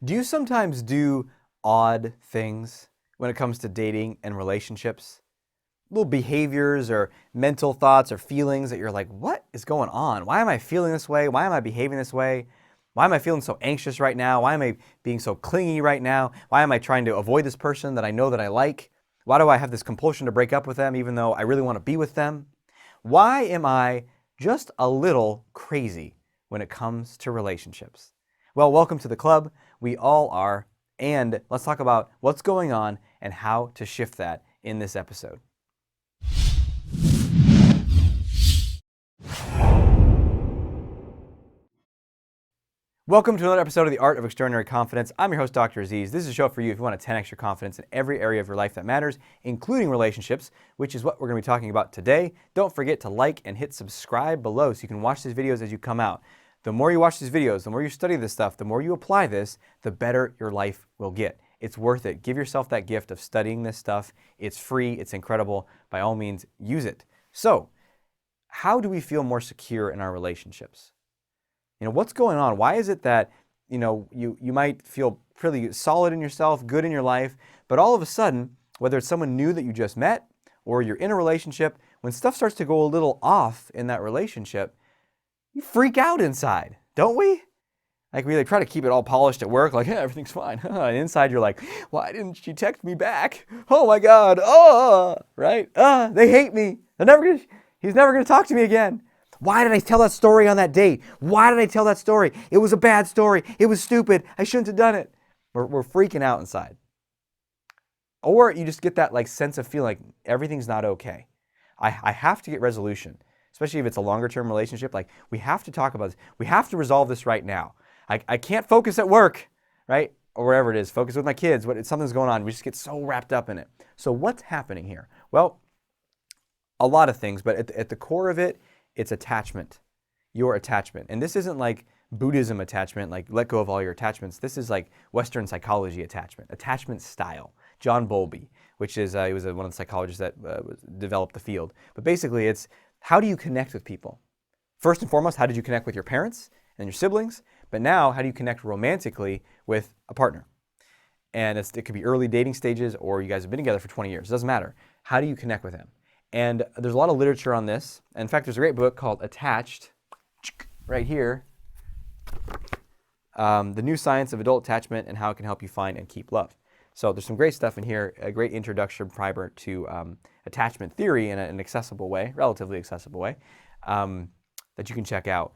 Do you sometimes do odd things when it comes to dating and relationships? Little behaviors or mental thoughts or feelings that you're like, what is going on? Why am I feeling this way? Why am I behaving this way? Why am I feeling so anxious right now? Why am I being so clingy right now? Why am I trying to avoid this person that I know that I like? Why do I have this compulsion to break up with them even though I really want to be with them? Why am I just a little crazy when it comes to relationships? Well, welcome to the club. We all are. And let's talk about what's going on and how to shift that in this episode. Welcome to another episode of The Art of Extraordinary Confidence. I'm your host, Dr. Aziz. This is a show for you if you want to 10x your confidence in every area of your life that matters, including relationships, which is what we're going to be talking about today. Don't forget to like and hit subscribe below so you can watch these videos as you come out. The more you watch these videos, the more you study this stuff, the more you apply this, the better your life will get. It's worth it. Give yourself that gift of studying this stuff. It's free. It's incredible. By all means, use it. So, how do we feel more secure in our relationships? What's going on? Why is it that, you might feel pretty solid in yourself, good in your life, but all of a sudden, whether it's someone new that you just met or you're in a relationship, when stuff starts to go a little off in that relationship, you freak out inside, don't we? Like we try to keep it all polished at work, like, hey, everything's fine. And inside you're like, why didn't she text me back? Oh my God, right? They hate me. He's never gonna talk to me again. Why did I tell that story on that date? Why did I tell that story? It was a bad story. It was stupid. I shouldn't have done it. We're freaking out inside. Or you just get that sense of feeling like everything's not okay. I have to get resolution, especially if it's a longer term relationship. Like we have to talk about this. We have to resolve this right now. I can't focus at work, right? Or wherever it is, focus with my kids. Something's going on. We just get so wrapped up in it. So what's happening here? Well, a lot of things, but at the core of it, it's attachment, your attachment. And this isn't like Buddhism attachment, like let go of all your attachments. This is like Western psychology attachment style. John Bowlby, which is, he was one of the psychologists that developed the field. But basically it's, how do you connect with people? First and foremost, how did you connect with your parents and your siblings? But now, how do you connect romantically with a partner? And it could be early dating stages or you guys have been together for 20 years. It doesn't matter. How do you connect with them? And there's a lot of literature on this. In fact, there's a great book called Attached, right here. The New Science of Adult Attachment and How It Can Help You Find and Keep Love. So there's some great stuff in here, a great introduction primer to attachment theory in an accessible way, relatively accessible way, that you can check out.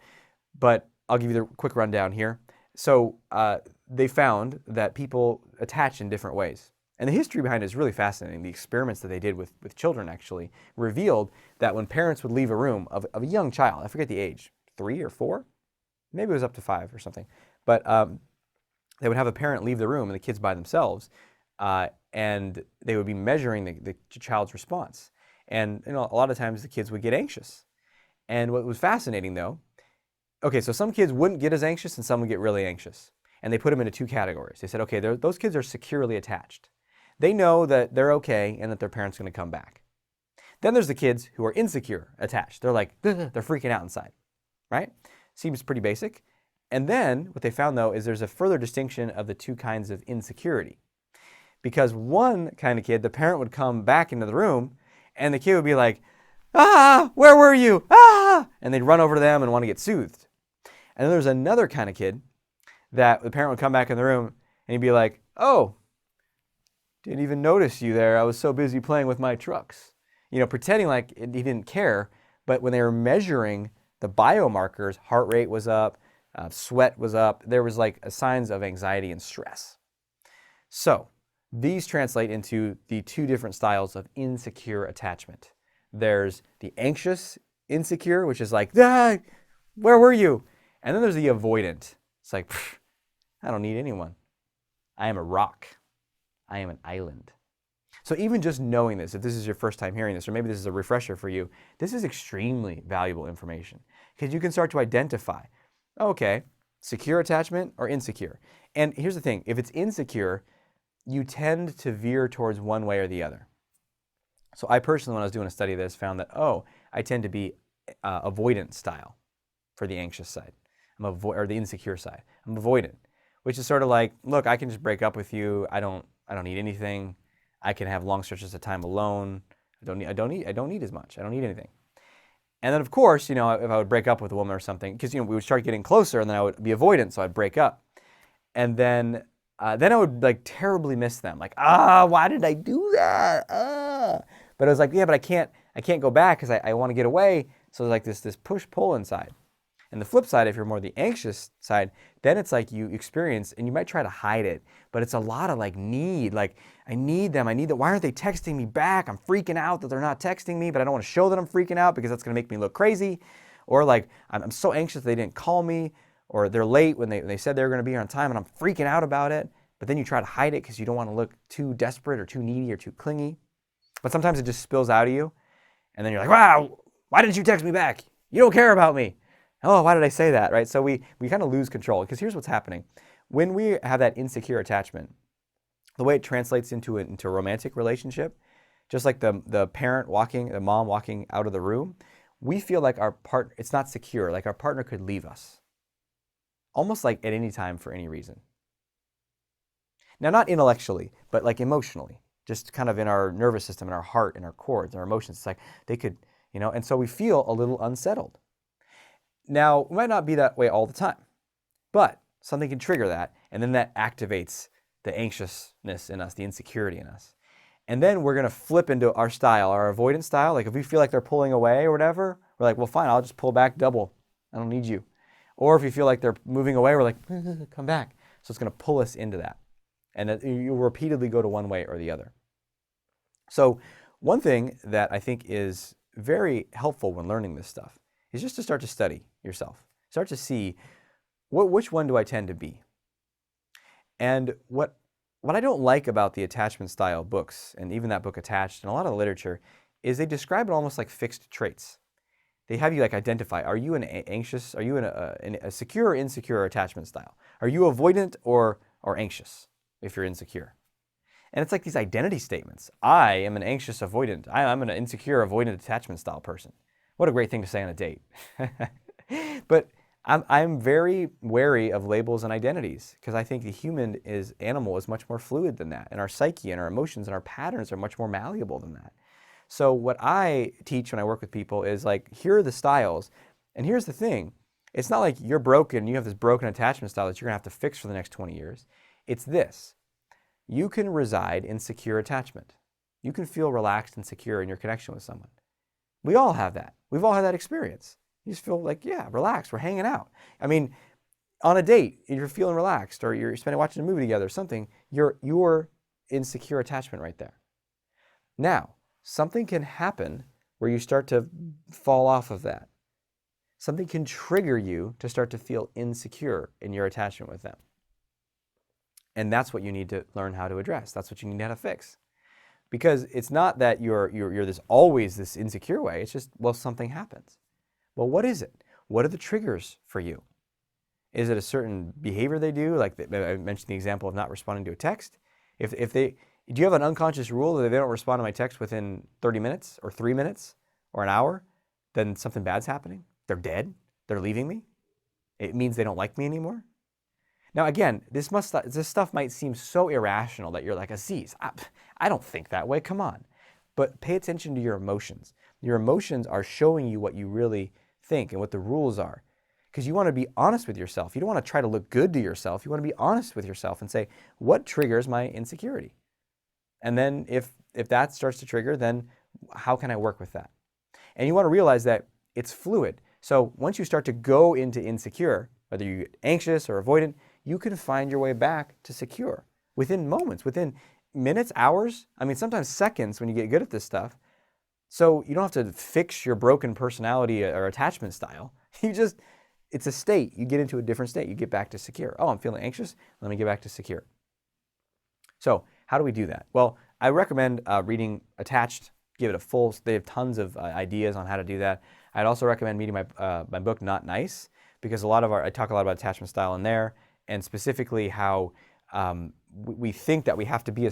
But I'll give you the quick rundown here. So they found that people attach in different ways. And the history behind it is really fascinating. The experiments that they did with children actually revealed that when parents would leave a room of a young child, I forget the age, 3 or 4, maybe it was up to 5 or something, but they would have a parent leave the room and the kids by themselves, and they would be measuring the child's response. And a lot of times the kids would get anxious. And what was fascinating though, okay, so some kids wouldn't get as anxious and some would get really anxious. And they put them into 2 categories. They said, okay, those kids are securely attached. They know that they're okay and that their parent's going to come back. Then there's the kids who are insecure attached. They're like, they're freaking out inside, right? Seems pretty basic. And then what they found though is there's a further distinction of the 2 kinds of insecurity. Because one kind of kid, the parent would come back into the room and the kid would be like, where were you? And they'd run over to them and want to get soothed. And then there's another kind of kid that the parent would come back in the room and he'd be like, oh, didn't even notice you there. I was so busy playing with my trucks. Pretending like he didn't care. But when they were measuring the biomarkers, heart rate was up, sweat was up. There was signs of anxiety and stress. So these translate into the 2 different styles of insecure attachment. There's the anxious insecure, which is like, where were you? And then there's the avoidant. It's like, I don't need anyone. I am a rock. I am an island. So even just knowing this, if this is your first time hearing this, or maybe this is a refresher for you, this is extremely valuable information because you can start to identify, okay, secure attachment or insecure. And here's the thing, if it's insecure, you tend to veer towards one way or the other. So I personally, when I was doing a study of this, found that, I tend to be avoidant style for the anxious side, or the insecure side. I'm avoidant, which is sort of like, look, I can just break up with you. I don't need anything. I can have long stretches of time alone. I don't need as much. I don't need anything. And then of course, if I would break up with a woman or something, because we would start getting closer, and then I would be avoidant, so I'd break up. And then I would like terribly miss them. Like, why did I do that? But I was like, yeah, but I can't go back because I want to get away. So there's like this push-pull inside. And the flip side, if you're more the anxious side, then it's like you experience, and you might try to hide it, but it's a lot of like need. Like, I need them. I need that. Why aren't they texting me back? I'm freaking out that they're not texting me, but I don't want to show that I'm freaking out because that's going to make me look crazy. Or like, I'm so anxious they didn't call me, or they're late when they said they were going to be here on time, and I'm freaking out about it. But then you try to hide it because you don't want to look too desperate or too needy or too clingy. But sometimes it just spills out of you, and then you're like, wow, why didn't you text me back? You don't care about me. Oh, why did I say that, right? So we kind of lose control, because here's what's happening. When we have that insecure attachment, the way it translates into a romantic relationship, just like the mom walking out of the room, we feel like our partner, it's not secure, like our partner could leave us, almost like at any time for any reason. Now, not intellectually, but like emotionally, just kind of in our nervous system, in our heart, in our cords, our emotions. It's like they could, and so we feel a little unsettled. Now, it might not be that way all the time, but something can trigger that, and then that activates the anxiousness in us, the insecurity in us. And then we're going to flip into our style, our avoidance style. Like if we feel like they're pulling away or whatever, we're like, well, fine, I'll just pull back double. I don't need you. Or if we feel like they're moving away, we're like, come back. So it's going to pull us into that. And you'll repeatedly go to one way or the other. So one thing that I think is very helpful when learning this stuff is just to start to study yourself. Start to see which one do I tend to be. And what I don't like about the attachment style books, and even that book Attached, and a lot of the literature, is they describe it almost like fixed traits. They have you like identify, are you an anxious, are you in a secure or insecure attachment style? Are you avoidant or anxious if you're insecure? And it's like these identity statements. I am an anxious avoidant. I'm an insecure avoidant attachment style person. What a great thing to say on a date. But I'm very wary of labels and identities, because I think the human animal is much more fluid than that. And our psyche and our emotions and our patterns are much more malleable than that. So what I teach when I work with people is like, here are the styles. And here's the thing. It's not like you're broken, you have this broken attachment style that you're going to have to fix for the next 20 years. It's this. You can reside in secure attachment. You can feel relaxed and secure in your connection with someone. We all have that. We've all had that experience. You just feel like, yeah, relaxed, we're hanging out. I mean, on a date, you're feeling relaxed, or you're watching a movie together or something, you're in secure attachment right there. Now, something can happen where you start to fall off of that. Something can trigger you to start to feel insecure in your attachment with them. And that's what you need to learn how to address. That's what you need how to fix. Because it's not that you're always this insecure way. It's just, well, something happens. Well, what is it? What are the triggers for you? Is it a certain behavior they do? Like I mentioned the example of not responding to a text. Do you have an unconscious rule that if they don't respond to my text within 30 minutes or 3 minutes or an hour, then something bad's happening? They're dead? They're leaving me? It means they don't like me anymore? Now, again, this stuff might seem so irrational that you're like, Aziz, I don't think that way. Come on. But pay attention to your emotions. Your emotions are showing you what you really think and what the rules are. Because you want to be honest with yourself. You don't want to try to look good to yourself. You want to be honest with yourself and say, what triggers my insecurity? And then if that starts to trigger, then how can I work with that? And you want to realize that it's fluid. So once you start to go into insecure, whether you're anxious or avoidant, you can find your way back to secure within moments, within minutes, hours, I mean, sometimes seconds when you get good at this stuff. So you don't have to fix your broken personality or attachment style. It's a state. You get into a different state. You get back to secure. Oh, I'm feeling anxious. Let me get back to secure. So how do we do that? Well, I recommend reading Attached. Give it a full, they have tons of ideas on how to do that. I'd also recommend reading my book, Not Nice, because I talk a lot about attachment style in there, and specifically how we think that we have to be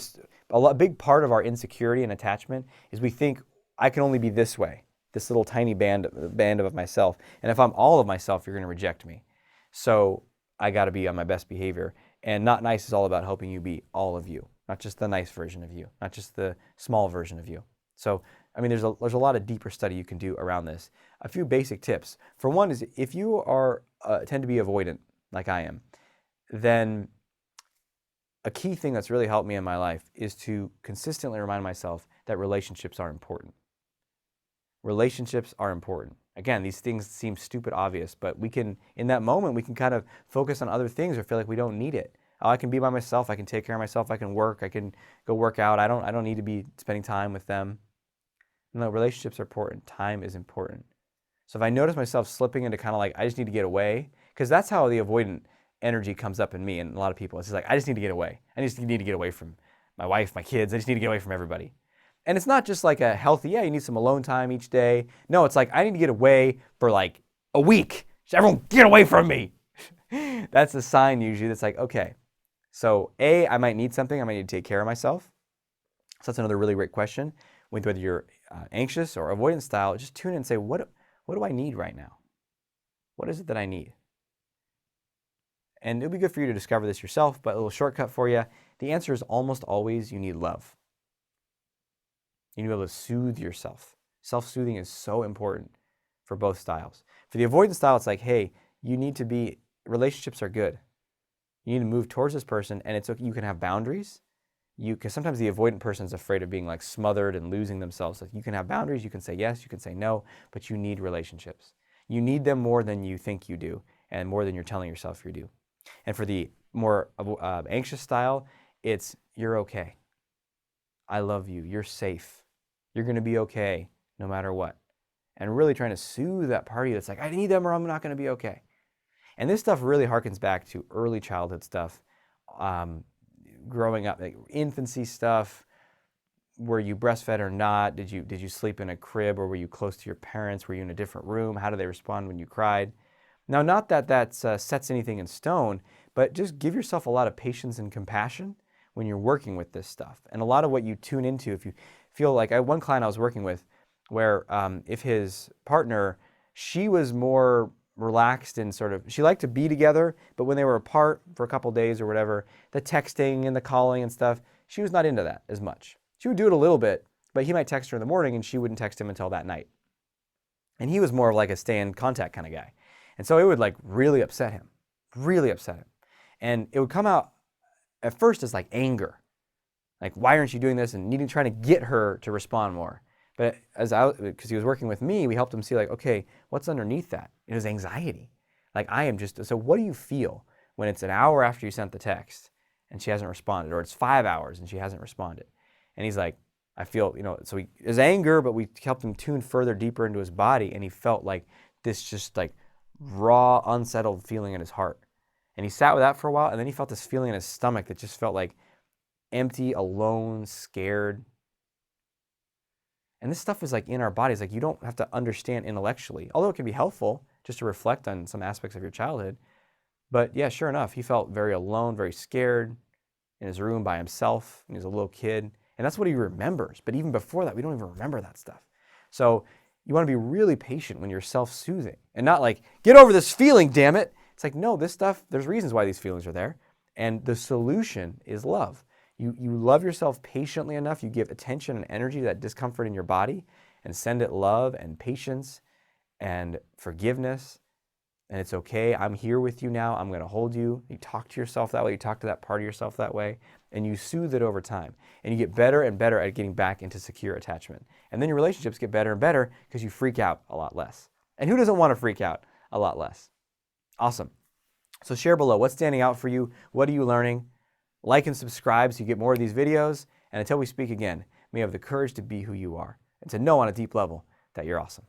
a big part of our insecurity and attachment is we think I can only be this way, this little tiny band of myself. And if I'm all of myself, you're going to reject me. So I got to be on my best behavior. And not nice is all about helping you be all of you, not just the nice version of you, not just the small version of you. So, I mean, there's a lot of deeper study you can do around this. A few basic tips. For one is if you are tend to be avoidant, like I am, then a key thing that's really helped me in my life is to consistently remind myself that relationships are important. Relationships are important. Again, these things seem stupid obvious, but we can, in that moment, we can kind of focus on other things or feel like we don't need it. Oh, I can be by myself. I can take care of myself. I can work. I can go work out. I don't need to be spending time with them. No, relationships are important. Time is important. So if I notice myself slipping into kind of like, I just need to get away, because that's how the avoidant energy comes up in me and a lot of people. It's just like, I just need to get away. I just need to get away from my wife, my kids. I just need to get away from everybody. And it's not just like a healthy, yeah, you need some alone time each day. No, it's like, I need to get away for like a week. Everyone get away from me. That's a sign usually that's like, okay. So I might need something. I might need to take care of myself. So that's another really great question. Whether you're anxious or avoidant style, just tune in and say, what do I need right now? What is it that I need? And it'll be good for you to discover this yourself, but a little shortcut for you. The answer is almost always you need love. You need to be able to soothe yourself. Self-soothing is so important for both styles. For the avoidant style, it's like, hey, relationships are good. You need to move towards this person, and it's okay. You can have boundaries. Because sometimes the avoidant person is afraid of being like smothered and losing themselves. Like you can have boundaries, you can say yes, you can say no, but you need relationships. You need them more than you think you do, and more than you're telling yourself you do. And for the more anxious style, it's you're okay. I love you. You're safe. You're going to be okay no matter what. And really trying to soothe that party that's like, I need them or I'm not going to be okay. And this stuff really harkens back to early childhood stuff, growing up, like infancy stuff. Were you breastfed or not? Did you sleep in a crib, or were you close to your parents? Were you in a different room? How do they respond when you cried? Now, not that sets anything in stone, but just give yourself a lot of patience and compassion when you're working with this stuff. And a lot of what you tune into, if you feel like, I had one client I was working with where if his partner, she was more relaxed and sort of, she liked to be together, but when they were apart for a couple days or whatever, the texting and the calling and stuff, she was not into that as much. She would do it a little bit, but he might text her in the morning and she wouldn't text him until that night. And he was more of like a stay in contact kind of guy. And so it would like really upset him. And it would come out at first as like anger. Like, why aren't you doing this? And trying to get her to respond more. But because he was working with me, we helped him see like, okay, what's underneath that? It was anxiety. Like so what do you feel when it's an hour after you sent the text and she hasn't responded, or it's 5 hours and she hasn't responded? And he's like, I feel, so it was anger, but we helped him tune further deeper into his body, and he felt like this just like raw, unsettled feeling in his heart. And he sat with that for a while, and then he felt this feeling in his stomach that just felt like empty, alone, scared. And this stuff is like in our bodies. Like you don't have to understand intellectually, although it can be helpful just to reflect on some aspects of your childhood. But yeah, sure enough, he felt very alone, very scared in his room by himself when he was a little kid. And that's what he remembers. But even before that, we don't even remember that stuff. So you want to be really patient when you're self-soothing and not like, get over this feeling, damn it. It's like, no, this stuff, there's reasons why these feelings are there. And the solution is love. You love yourself patiently enough. You give attention and energy to that discomfort in your body and send it love and patience and forgiveness. And it's okay. I'm here with you now. I'm going to hold you. You talk to yourself that way. You talk to that part of yourself that way. And you soothe it over time. And you get better and better at getting back into secure attachment. And then your relationships get better and better because you freak out a lot less. And who doesn't want to freak out a lot less? Awesome. So share below. What's standing out for you? What are you learning? Like and subscribe so you get more of these videos. And until we speak again, may you have the courage to be who you are and to know on a deep level that you're awesome.